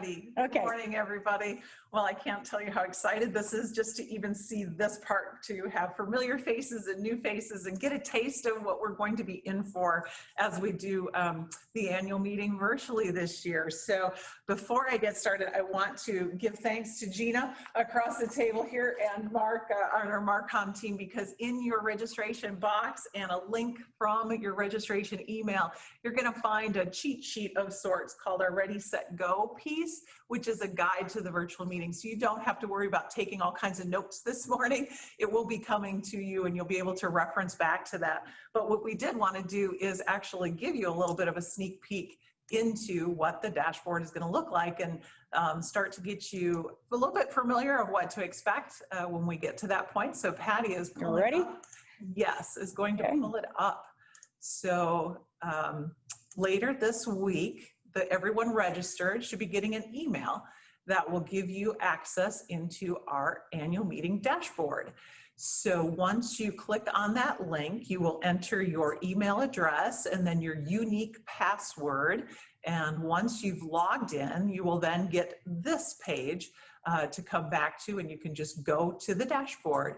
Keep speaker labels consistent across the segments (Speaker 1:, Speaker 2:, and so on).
Speaker 1: Good morning, everybody. Well, I can't tell you how excited this is just to even see this part, to have familiar faces and new faces and get a taste of what we're going to be in for as we do the annual meeting virtually this year. So before I get started, I want to give thanks to Gina across the table here and Mark on our Marcom team, because in your registration box and a link from your registration email, you're going to find a cheat sheet of sorts called our Ready, Set, Go piece, which is a guide to the virtual meeting. So you don't have to worry about taking all kinds of notes this morning. It will be coming to you and you'll be able to reference back to that. But what we did want to do is actually give you a little bit of a sneak peek into what the dashboard is going to look like and start to get you a little bit familiar of what to expect when we get to that point. So Patty is pulling
Speaker 2: ready?
Speaker 1: Up. Yes, is going to pull it up. So later this week, everyone registered should be getting an email that will give you access into our annual meeting dashboard. So once you click on that link, you will enter your email address and then your unique password. And once you've logged in, you will then get this page to come back to, and you can just go to the dashboard.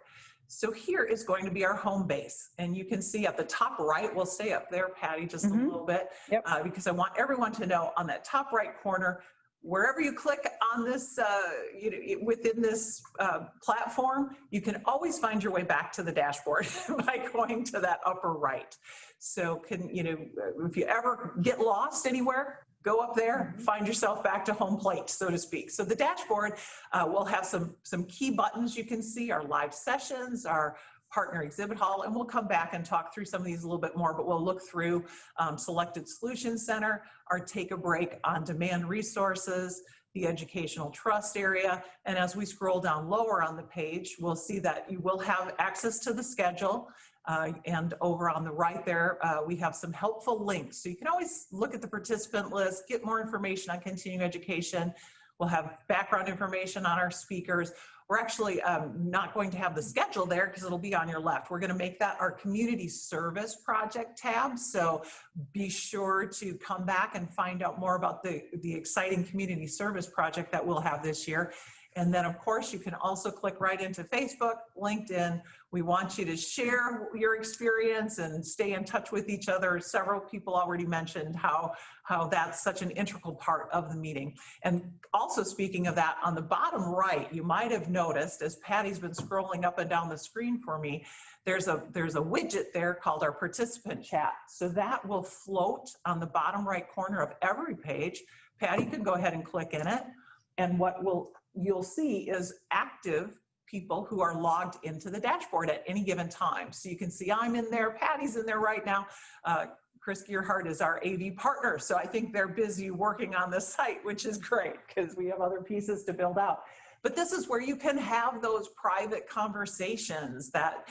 Speaker 1: So here is going to be our home base. And you can see at the top right, we'll stay up there, Patty, just a little bit, because I want everyone to know on that top right corner, wherever you click on this, within this platform, you can always find your way back to the dashboard by going to that upper right. So if you ever get lost anywhere, go up there, find yourself back to home plate, so to speak. So the dashboard will have some key buttons you can see, our live sessions, our partner exhibit hall, and we'll come back and talk through some of these a little bit more, but we'll look through Selected Solutions Center, our Take a Break on Demand resources, the Educational Trust area, and as we scroll down lower on the page, we'll see that you will have access to the schedule. And over on the right there, we have some helpful links. So you can always look at the participant list, get more information on continuing education. We'll have background information on our speakers. We're actually not going to have the schedule there because it'll be on your left. We're going to make that our community service project tab. So be sure to come back and find out more about the exciting community service project that we'll have this year. And then, of course, you can also click right into Facebook, LinkedIn. We want you to share your experience and stay in touch with each other. Several people already mentioned how that's such an integral part of the meeting. And also, speaking of that, on the bottom right, you might have noticed, as Patty's been scrolling up and down the screen for me, there's a widget there called our participant chat. So that will float on the bottom right corner of every page. Patty can go ahead and click in it. And what you'll see is active people who are logged into the dashboard at any given time. So you can see I'm in there, Patty's in there right now. Chris Gearhart is our AV partner. So I think they're busy working on the site, which is great because we have other pieces to build out. But this is where you can have those private conversations that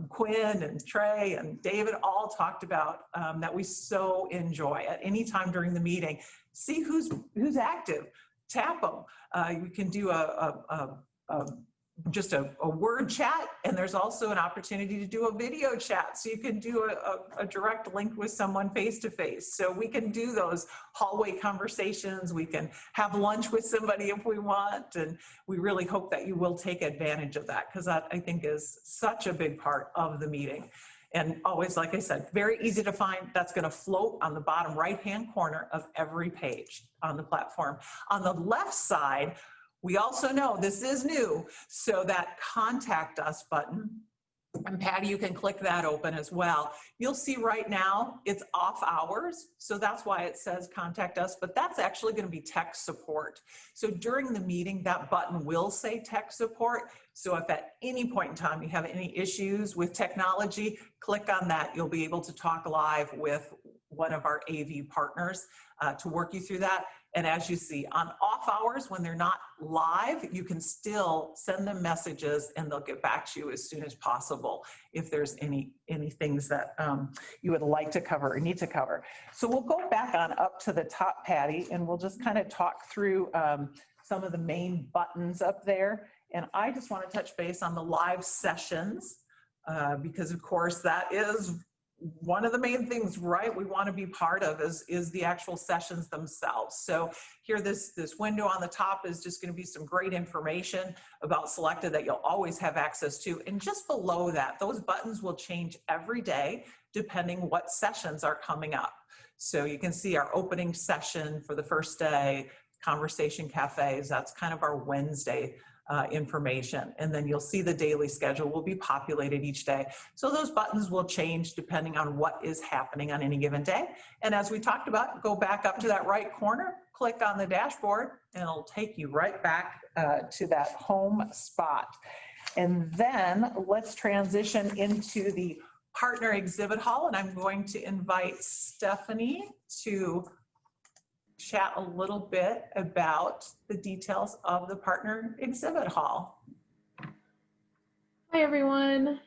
Speaker 1: Quinn and Trey and David all talked about that we so enjoy at any time during the meeting. See who's active. Tap them. You can do just a word chat, and there's also an opportunity to do a video chat. So you can do a direct link with someone face-to-face. So we can do those hallway conversations. We can have lunch with somebody if we want, and we really hope that you will take advantage of that because that, I think, is such a big part of the meeting. And always, like I said, very easy to find. That's going to float on the bottom right-hand corner of every page on the platform. On the left side, we also know this is new, so that Contact Us button, and Patty, you can click that open as well. You'll see right now it's off hours, so that's why it says Contact Us, but that's actually going to be tech support. So during the meeting, that button will say tech support. So if at any point in time you have any issues with technology, click on that. You'll be able to talk live with one of our AV partners to work you through that. And as you see, on off hours, when they're not live, you can still send them messages and they'll get back to you as soon as possible if there's any things that you would like to cover or need to cover. So we'll go back on up to the top, Patty, and we'll just kind of talk through some of the main buttons up there. And I just want to touch base on the live sessions because, of course, that is one of the main things, right, we want to be part of is the actual sessions themselves. So here, this window on the top is just going to be some great information about Selected that you'll always have access to. And just below that, those buttons will change every day depending what sessions are coming up. So you can see our opening session for the first day, Conversation Cafes, that's kind of our Wednesday information. And then you'll see the daily schedule will be populated each day. So those buttons will change depending on what is happening on any given day. And as we talked about, go back up to that right corner, click on the dashboard, and it'll take you right back to that home spot. And then let's transition into the partner exhibit hall. And I'm going to invite Stephanie to chat a little bit about the details of the partner exhibit hall.
Speaker 2: Hi everyone,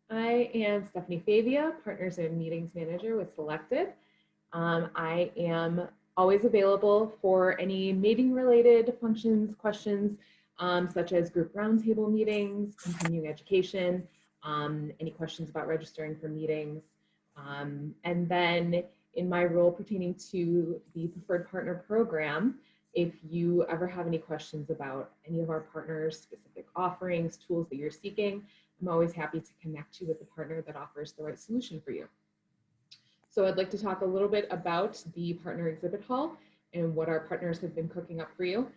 Speaker 2: I am Stephanie Favia, Partners and Meetings Manager with Selected. I am always available for any meeting related functions, questions, such as group roundtable meetings, continuing education, any questions about registering for meetings, and then in my role pertaining to the Preferred Partner Program, if you ever have any questions about any of our partners' specific offerings, tools that you're seeking, I'm always happy to connect you with a partner that offers the right solution for you. So I'd like to talk a little bit about the Partner Exhibit Hall and what our partners have been cooking up for you.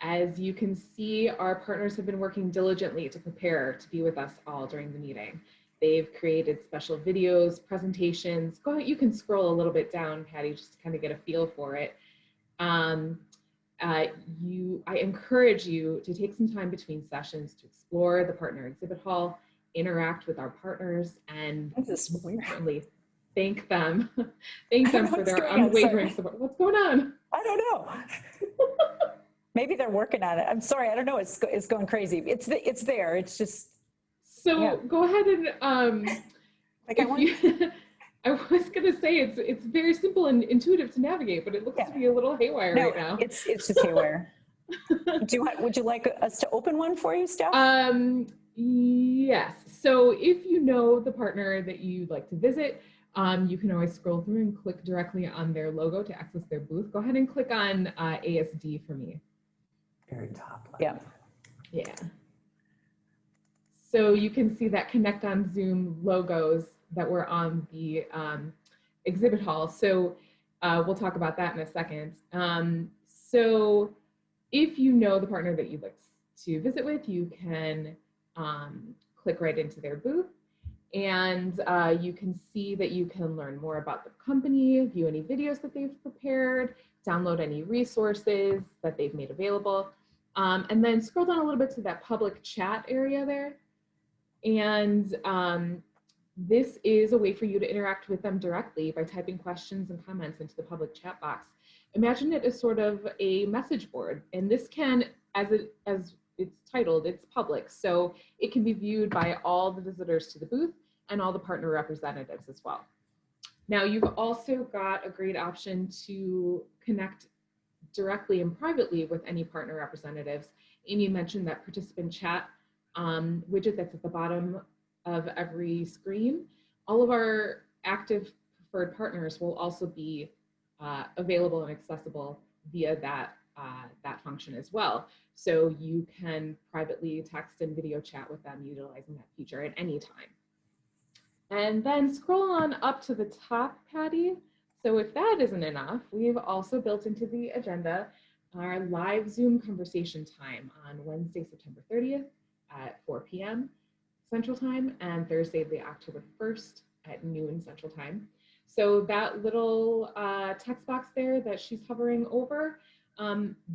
Speaker 2: As you can see, our partners have been working diligently to prepare to be with us all during the meeting. They've created special videos, presentations. Go ahead, you can scroll a little bit down, Patty, just to kind of get a feel for it. I encourage you to take some time between sessions to explore the Partner Exhibit Hall, interact with our partners, and importantly, thank them. Thank them for their unwavering support. What's going on?
Speaker 3: I don't know. Maybe they're working on it. I'm sorry, I don't know. It's going crazy. It's there. It's just.
Speaker 2: So
Speaker 3: yeah.
Speaker 2: Go ahead and I was gonna say it's very simple and intuitive to navigate, but it looks to be a little haywire right now.
Speaker 3: It's just haywire. Would you like us to open one for you, Steph?
Speaker 2: Yes. So if you know the partner that you'd like to visit, you can always scroll through and click directly on their logo to access their booth. Go ahead and click on ASD for me.
Speaker 1: Very top left.
Speaker 3: Yeah.
Speaker 2: Yeah. So you can see that Connect on Zoom logos that were on the exhibit hall. So we'll talk about that in a second. So if you know the partner that you'd like to visit with, you can click right into their booth, and you can see that you can learn more about the company, view any videos that they've prepared, download any resources that they've made available, and then scroll down a little bit to that public chat area there. And this is a way for you to interact with them directly by typing questions and comments into the public chat box. Imagine it as sort of a message board, and this can, as it's titled, it's public, so it can be viewed by all the visitors to the booth and all the partner representatives as well. Now, you've also got a great option to connect directly and privately with any partner representatives. Amy mentioned that participant chat widget that's at the bottom of every screen. All of our active preferred partners will also be available and accessible via that function as well. So you can privately text and video chat with them utilizing that feature at any time. And then scroll on up to the top, Patty. So if that isn't enough, we've also built into the agenda our live Zoom conversation time on Wednesday, September 30th at 4 p.m. Central Time, and Thursday, the October 1st at noon Central Time. So that little text box there that she's hovering over,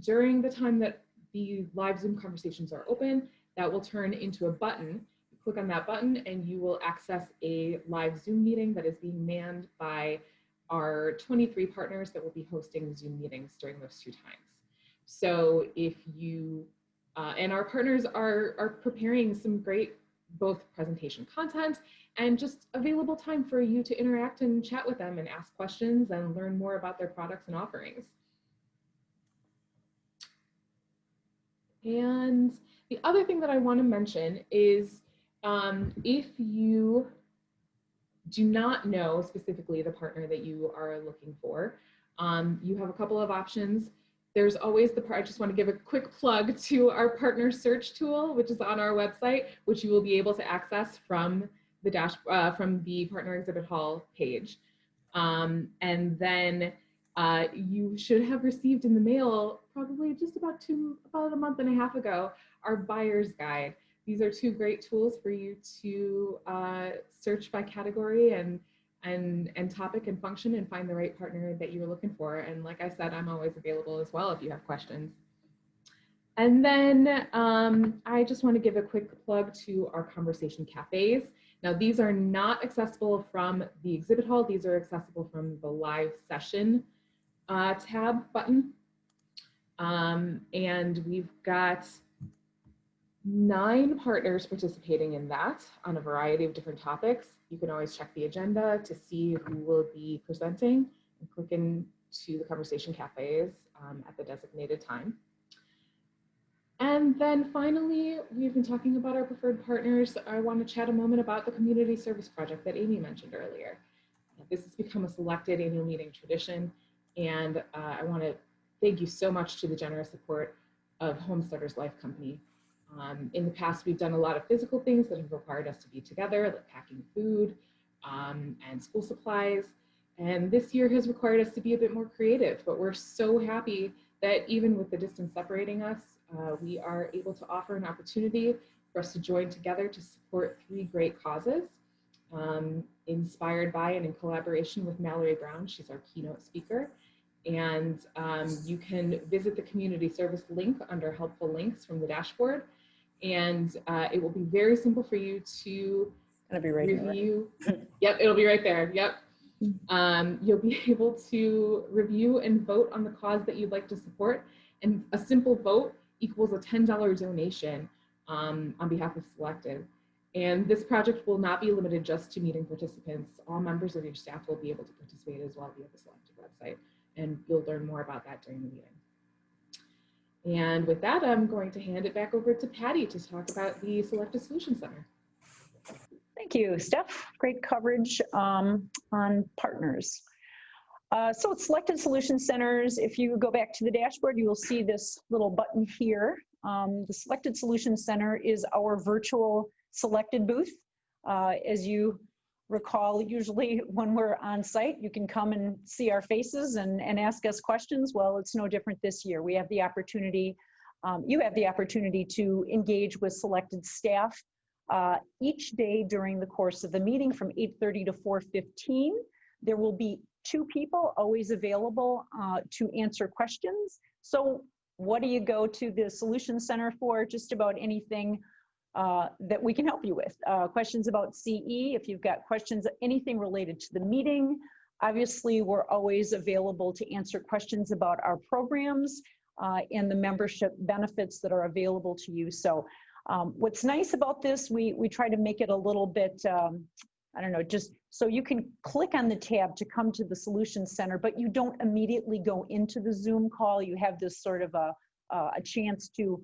Speaker 2: during the time that the live Zoom conversations are open, that will turn into a button. You click on that button and you will access a live Zoom meeting that is being manned by our 23 partners that will be hosting Zoom meetings during those 2 times. So if you, and our partners are preparing some great both presentation content and just available time for you to interact and chat with them and ask questions and learn more about their products and offerings. And the other thing that I want to mention is if you do not know specifically the partner that you are looking for, you have a couple of options. There's always I just want to give a quick plug to our partner search tool, which is on our website, which you will be able to access from the from the Partner Exhibit Hall page. And then you should have received in the mail probably just about a month and a half ago, our buyer's guide. These are two great tools for you to search by category and topic and function and find the right partner that you're looking for. And like I said, I'm always available as well if you have questions. And then I just want to give a quick plug to our conversation cafes. Now, these are not accessible from the exhibit hall. These are accessible from the live session tab button. And we've got 9 partners participating in that on a variety of different topics. You can always check the agenda to see who will be presenting and click into the conversation cafes at the designated time. And then finally, we've been talking about our preferred partners. I want to chat a moment about the community service project that Amy mentioned earlier. This has become a selected annual meeting tradition, and I want to thank you so much to the generous support of Homesteaders Life Company. In the past, we've done a lot of physical things that have required us to be together, like packing food and school supplies. And this year has required us to be a bit more creative, but we're so happy that even with the distance separating us, we are able to offer an opportunity for us to join together to support 3 great causes, inspired by and in collaboration with Mallory Brown. She's our keynote speaker. And you can visit the community service link under helpful links from the dashboard. And it will be very simple for you to review. Yep, it'll be right there. Yep. You'll be able to review and vote on the cause that you'd like to support. And a simple vote equals a $10 donation on behalf of Selected. And this project will not be limited just to meeting participants. All members of your staff will be able to participate as well via the Selected website. And you'll learn more about that during the meeting. And with that, I'm going to hand it back over to Patty to talk about the Selected Solutions Center.
Speaker 3: Thank you, Steph. Great coverage on partners. So it's Selected Solutions Centers. If you go back to the dashboard, you will see this little button here. The Selected Solutions Center is our virtual Selected booth. As you recall, usually when we're on site, you can come and see our faces and ask us questions. Well, it's no different this year. We have the opportunity, you have the opportunity to engage with Selected staff each day during the course of the meeting from 8:30 to 4:15. There will be 2 people always available to answer questions. So what do you go to the Solutions Center for? Just about anything that we can help you with. Questions about CE, if you've got questions, anything related to the meeting. Obviously, we're always available to answer questions about our programs and the membership benefits that are available to you. So what's nice about this, we try to make it a little bit, I don't know, just so you can click on the tab to come to the Solutions Center, but you don't immediately go into the Zoom call. You have this sort of a chance to,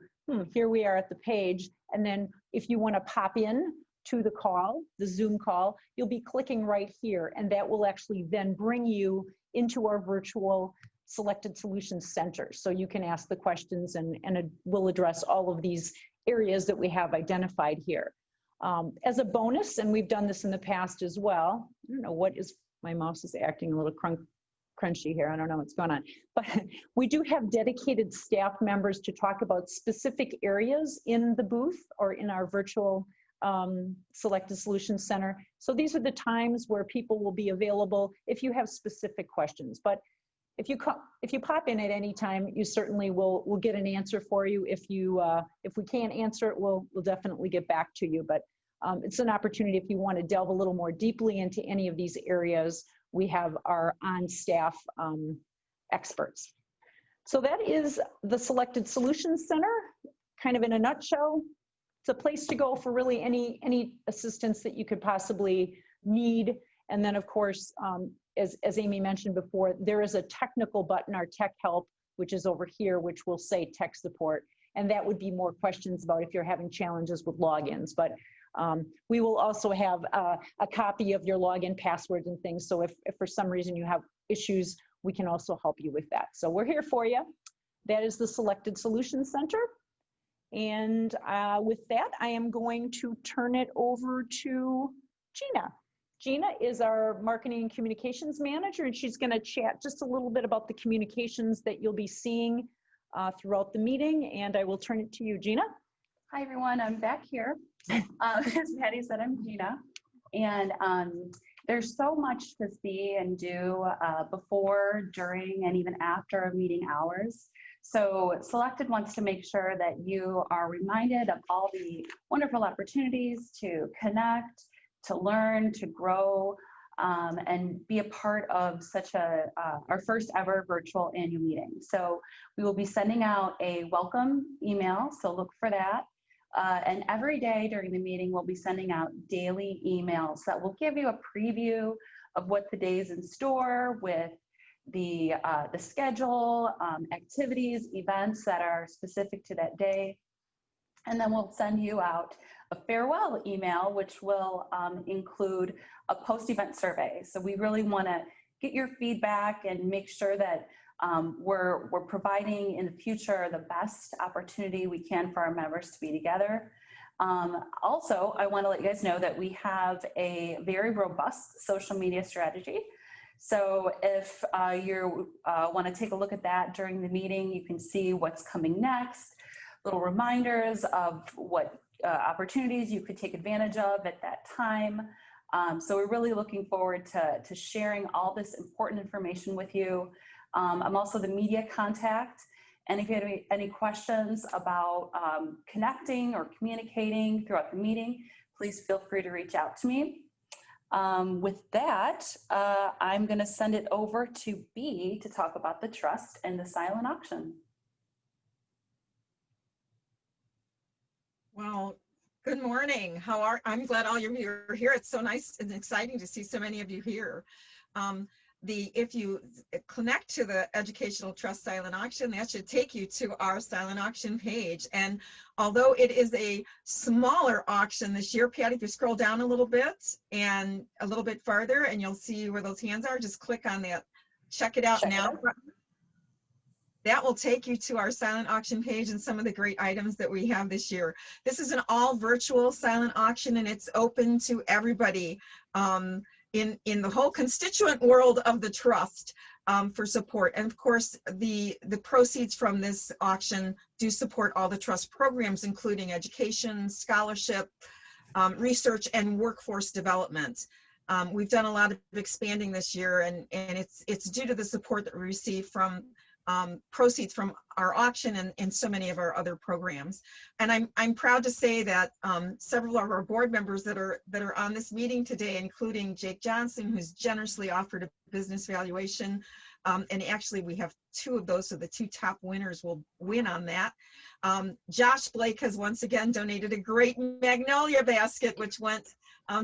Speaker 3: here we are at the page. And then if you want to pop in to the call, the Zoom call, you'll be clicking right here. And that will actually then bring you into our virtual Selected Solutions Center. So you can ask the questions and we'll address all of these areas that we have identified here. As a bonus, and we've done this in the past as well, I don't know what is, my mouse is acting a little crunchy here. I don't know what's going on, but we do have dedicated staff members to talk about specific areas in the booth or in our virtual Selected Solutions Center. So these are the times where people will be available if you have specific questions. But if you pop in at any time, you certainly will get an answer for you. If we can't answer it, we'll definitely get back to you. But it's an opportunity if you want to delve a little more deeply into any of these areas. We have our on-staff experts. So that is the Selected Solutions Center, kind of in a nutshell. It's a place to go for really any assistance that you could possibly need. And then, of course, as Amy mentioned before, there is a technical button, our tech help, which is over here, which will say tech support. And that would be more questions about if you're having challenges with logins. But We will also have a copy of your login passwords and things. So if for some reason you have issues, we can also help you with that. So we're here for you. That is the Selected Solutions Center. And with that, I am going to turn it over to Gina. Gina is our Marketing and Communications Manager, and she's going to chat just a little bit about the communications that you'll be seeing throughout the meeting. And I will turn it to you, Gina.
Speaker 4: Hi, everyone. I'm back here. As Patty said, I'm Gina. And there's so much to see and do before, during, and even after meeting hours. So Selected wants to make sure that you are reminded of all the wonderful opportunities to connect, to learn, to grow, and be a part of such our first ever virtual annual meeting. So we will be sending out a welcome email, so look for that. And every day during the meeting, we'll be sending out daily emails that will give you a preview of what the day is in store with the schedule, activities, events that are specific to that day. And then we'll send you out a farewell email, which will include a post-event survey. So we really want to get your feedback and make sure that we're providing in the future the best opportunity we can for our members to be together. Also, I want to let you guys know that we have a very robust social media strategy. So if you want to take a look at that during the meeting, you can see what's coming next, little reminders of what opportunities you could take advantage of at that time. So we're really looking forward to sharing all this important information with you. I'm also the media contact, and if you have any questions about connecting or communicating throughout the meeting, please feel free to reach out to me. With that, I'm going to send it over to B to talk about the trust and the silent auction.
Speaker 5: Well, good morning. I'm glad all of you are here. It's so nice and exciting to see so many of you here. If you connect to the Educational Trust Silent Auction, that should take you to our silent auction page. And although it is a smaller auction this year, Patty, if you scroll down a little bit and a little bit farther, and you'll see where those hands are, just click on that, check it out now. That will take you to our silent auction page and some of the great items that we have this year. This is an all virtual silent auction, and it's open to everybody in the whole constituent world of the trust for support. And of course, the proceeds from this auction do support all the trust programs, including education, scholarship, research, and workforce development. We've done a lot of expanding this year, and it's due to the support that we receive from proceeds from our auction and so many of our other programs. And I'm proud to say that several of our board members that are on this meeting today, including Jake Johnson, who's generously offered a business valuation, and actually we have two of those, so the two top winners will win on that. Josh Blake has once again donated a great Magnolia basket, which went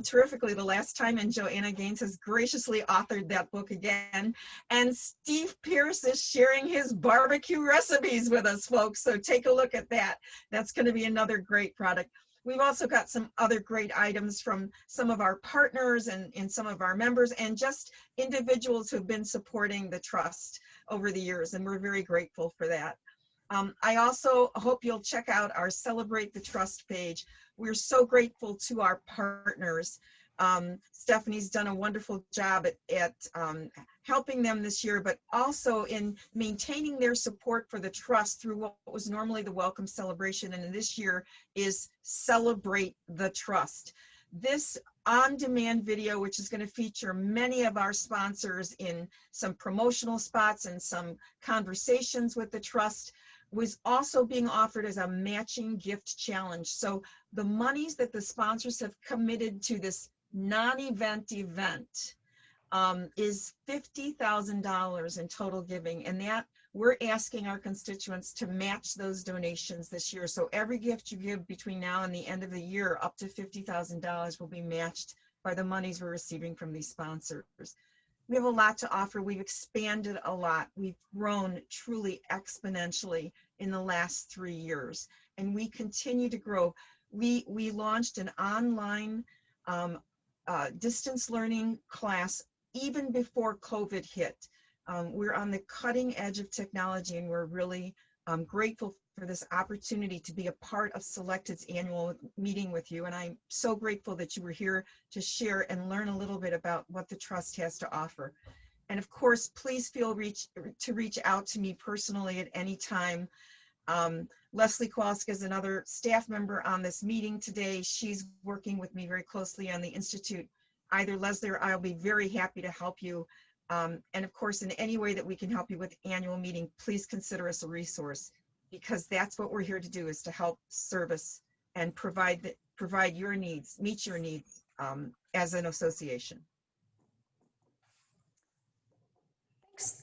Speaker 5: terrifically the last time, and Joanna Gaines has graciously authored that book again. And Steve Pierce is sharing his barbecue recipes with us, folks, so take a look at that. That's going to be another great product. We've also got some other great items from some of our partners and some of our members, and just individuals who've been supporting the trust over the years, and we're very grateful for that. I also hope you'll check out our Celebrate the Trust page. We're so grateful to our partners. Stephanie's done a wonderful job at helping them this year, but also in maintaining their support for the trust through what was normally the Welcome Celebration, and this year is Celebrate the Trust. This on-demand video, which is going to feature many of our sponsors in some promotional spots and some conversations with the trust, was also being offered as a matching gift challenge. So the monies that the sponsors have committed to this non-event event is $50,000 in total giving, and that we're asking our constituents to match those donations this year. So every gift you give between now and the end of the year, up to $50,000, will be matched by the monies we're receiving from these sponsors. We have a lot to offer. We've expanded a lot. We've grown truly exponentially in the last 3 years, and we continue to grow. we launched an online distance learning class even before COVID hit. We're on the cutting edge of technology, and we're really grateful for this opportunity to be a part of Selected's annual meeting with you. And I'm so grateful that you were here to share and learn a little bit about what the Trust has to offer. And of course, please feel to reach out to me personally at any time. Leslie Kowalska is another staff member on this meeting today. She's working with me very closely on the Institute. Either Leslie or I'll be very happy to help you. And of course, in any way that we can help you with annual meeting, please consider us a resource, because that's what we're here to do, is to help service and provide your needs, meet your needs as an association.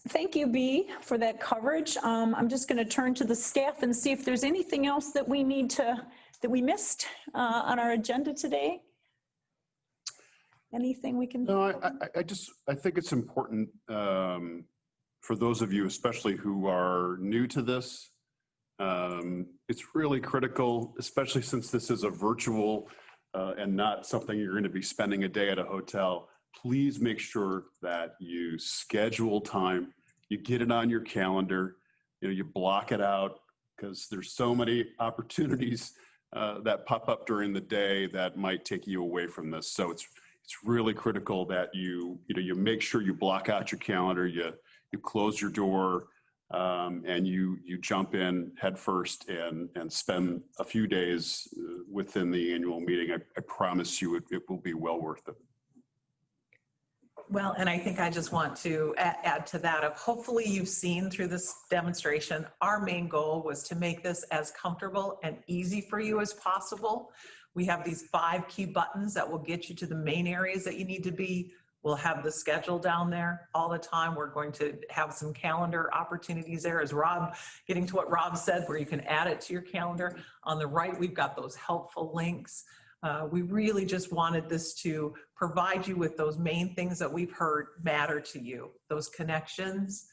Speaker 3: Thank you, Bea, for that coverage. I'm just going to turn to the staff and see if there's anything else that we missed on our agenda today. Anything we can?
Speaker 6: No, I think it's important for those of you, especially who are new to this. It's really critical, especially since this is a virtual and not something you're going to be spending a day at a hotel. Please make sure that you schedule time, you get it on your calendar, you block it out, because there's so many opportunities that pop up during the day that might take you away from this. So it's really critical that you make sure you block out your calendar, you close your door, and you jump in head first and spend a few days within the annual meeting. I promise you it will be well worth it.
Speaker 1: Well, and I think I just want to add to that of, hopefully you've seen through this demonstration, our main goal was to make this as comfortable and easy for you as possible. We have these 5 key buttons that will get you to the main areas that you need to be. We'll have the schedule down there all the time. We're going to have some calendar opportunities there, as Rob, getting to what Rob said, where you can add it to your calendar. On the right, we've got those helpful links. We really just wanted this to provide you with those main things that we've heard matter to you, those connections,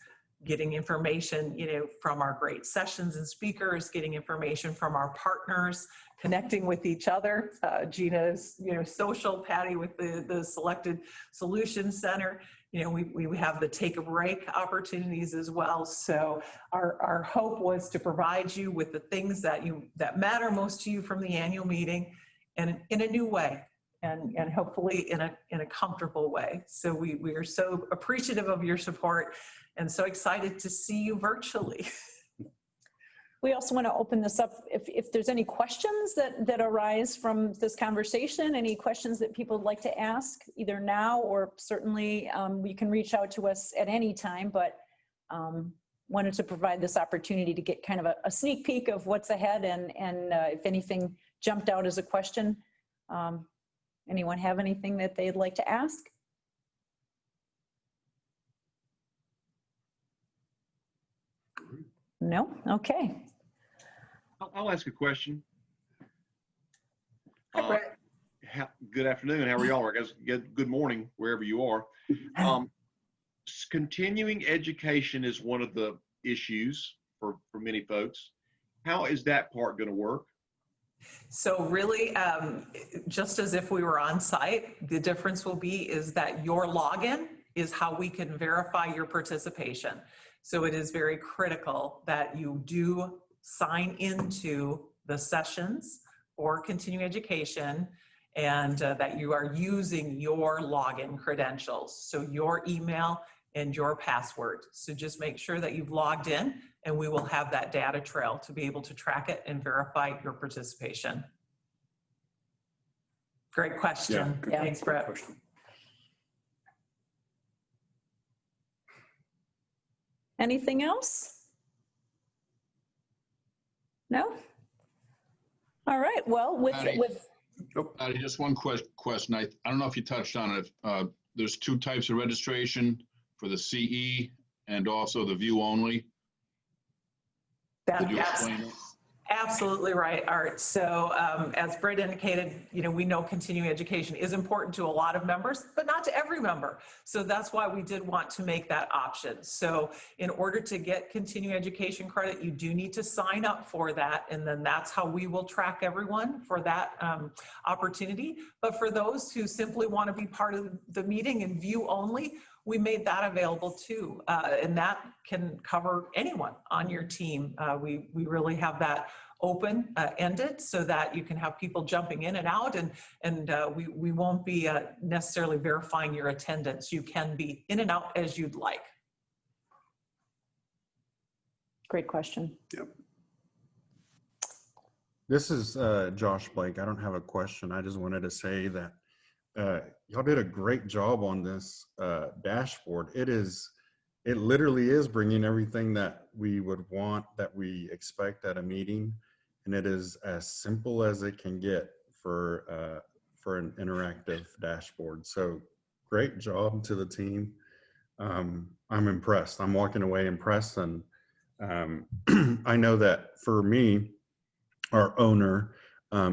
Speaker 1: getting information, from our great sessions and speakers, getting information from our partners, connecting with each other. Gina's, social, Patty with the Selected Solutions Center. We have the take a break opportunities as well. So our hope was to provide you with the things that matter most to you from the annual meeting, and in a new way, and hopefully in a comfortable way. So we are so appreciative of your support and so excited to see you virtually.
Speaker 3: We also want to open this up if there's any questions that arise from this conversation, any questions that people would like to ask, either now or certainly you can reach out to us at any time, but wanted to provide this opportunity to get kind of a sneak peek of what's ahead, and if anything jumped out as a question. Anyone have anything that they'd like to ask? No? Okay.
Speaker 7: I'll ask a question.
Speaker 3: Hi, Brett.
Speaker 7: Good afternoon. How are y'all? I guess good morning, wherever you are. Continuing education is one of the issues for many folks. How is that part going to work?
Speaker 1: So really, just as if we were on site, the difference will be is that your login is how we can verify your participation. So it is very critical that you do sign into the sessions or continuing education, and that you are using your login credentials. So your email and your password. So just make sure that you've logged in, and we will have that data trail to be able to track it and verify your participation. Great question.
Speaker 6: Yeah,
Speaker 1: Thanks, Brett.
Speaker 6: Question.
Speaker 3: Anything else? No? All right, well,
Speaker 8: Patty, just one question. I don't know if you touched on it. There's 2 types of registration for the CE and also the view only. Could you explain it?
Speaker 1: Absolutely right, Art. So as Britt indicated, we know continuing education is important to a lot of members, but not to every member. So that's why we did want to make that option. So in order to get continuing education credit, you do need to sign up for that. And then that's how we will track everyone for that opportunity. But for those who simply want to be part of the meeting and view only, we made that available too. And that can cover anyone on your team. We really have that open-ended so that you can have people jumping in and out, and we won't be necessarily verifying your attendance. You can be in and out as you'd like.
Speaker 3: Great question.
Speaker 6: Yep.
Speaker 9: This is Josh Blake. I don't have a question. I just wanted to say that y'all did a great job on this dashboard. It literally is bringing everything that we would want, that we expect at a meeting, and it is as simple as it can get for an interactive dashboard. So great job to the team. I'm impressed. I'm walking away impressed, and I know that for me, our owner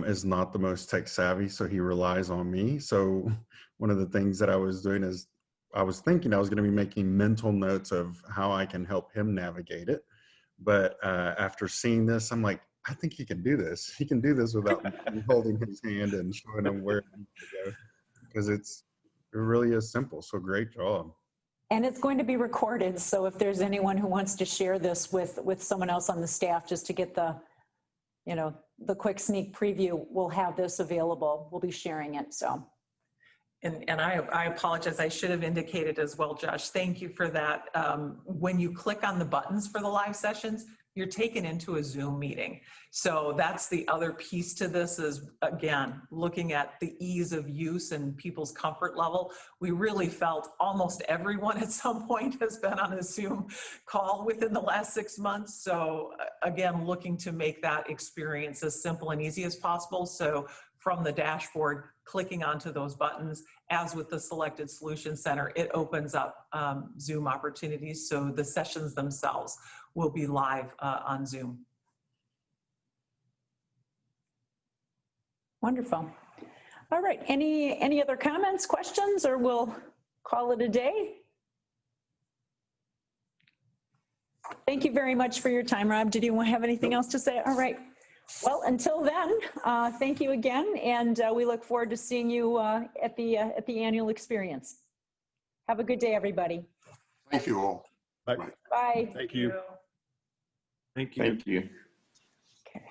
Speaker 9: is not the most tech savvy, so he relies on me. So one of the things that I was doing is I was thinking I was going to be making mental notes of how I can help him navigate it. But after seeing this, I'm like, I think he can do this. He can do this without me holding his hand and showing him where he needs to go, because it really is simple. So great job.
Speaker 3: And it's going to be recorded. So if there's anyone who wants to share this with someone else on the staff, just to get the quick sneak preview, we'll have this available. We'll be sharing it, so.
Speaker 1: And I apologize, I should have indicated as well, Josh, thank you for that. When you click on the buttons for the live sessions, you're taken into a Zoom meeting. So that's the other piece to this is, again, looking at the ease of use and people's comfort level. We really felt almost everyone at some point has been on a Zoom call within the last 6 months. So again, looking to make that experience as simple and easy as possible. So from the dashboard, clicking onto those buttons, as with the Selected Solutions Center, it opens up Zoom opportunities. So the sessions themselves will be live on Zoom.
Speaker 3: Wonderful. All right, any other comments, questions, or we'll call it a day? Thank you very much for your time, Rob. Did you have anything else to say? All right. Well, until then, thank you again, and we look forward to seeing you at the annual experience. Have a good day, everybody.
Speaker 10: Thank you all.
Speaker 6: Bye.
Speaker 3: Bye.
Speaker 6: Thank you.
Speaker 10: Thank you.
Speaker 3: Okay.